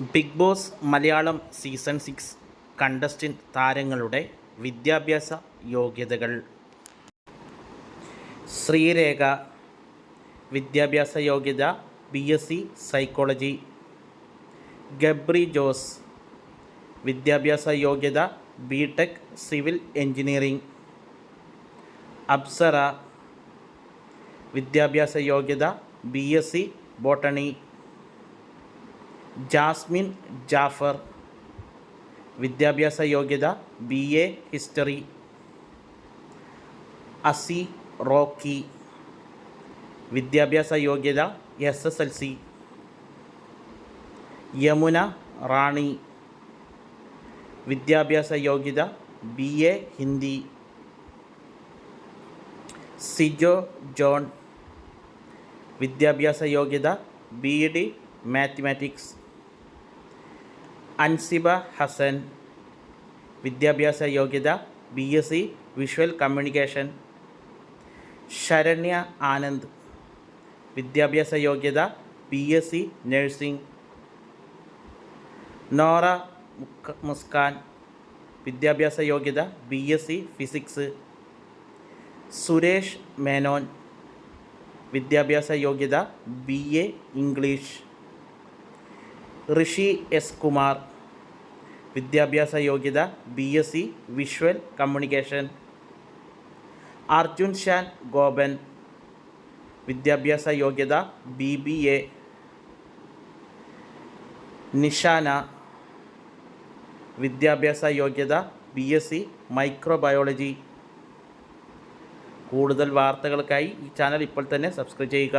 Big Boss Malayalam season 6 contestant താരങ്ങളുടെ വിദ്യാഭ്യാസ യോഗ്യതകൾ. ശ്രീരേഖ വിദ്യാഭ്യാസ യോഗ്യത BSc സൈക്കോളജി. ഗബ്രി ജോസ് വിദ്യാഭ്യാസ യോഗ്യത BTech സിവിൽ എഞ്ചിനീയറിംഗ്. അപ്സര വിദ്യാഭ്യാസ യോഗ്യത BSc ബോട്ടണി. ജാസ്മിൻ ജാഫർ വിദ്യാഭ്യാസ യോഗ്യത BA ഹിസ്റ്ററി. അസി റോക്കി വിദ്യാഭ്യാസ യോഗ്യത SSLC. യമുന റാണി വിദ്യാഭ്യാസ യോഗ്യത BA ഹിന്ദി. സിജോ ജോൺ വിദ്യാഭ്യാസ യോഗ്യത BD മാത്തമാറ്റിക്സ്. അൻസിബ ഹസൻ വിദ്യാഭ്യാസ യോഗ്യത BSc visual communication. Saranya Anand വിദ്യാഭ്യാസ യോഗ്യത BSc നഴ്സിംഗ്. നോറ മുസ്കാൻ വിദ്യാഭ്യാസ യോഗ്യത BSc ഫിസിക്സ്. സുരേഷ് മേനോൻ വിദ്യാഭ്യാസ യോഗ്യത BA English. Rishi S Kumar വിദ്യാഭ്യാസ യോഗ്യത BSc visual communication. Arjun Shan Gopan വിദ്യാഭ്യാസ യോഗ്യത BBA. നിഷാന വിദ്യാഭ്യാസ യോഗ്യത BSc മൈക്രോബയോളജി. കൂടുതൽ വാർത്തകൾക്കായി ഈ ചാനൽ ഇപ്പോൾ തന്നെ സബ്സ്ക്രൈബ് ചെയ്യുക.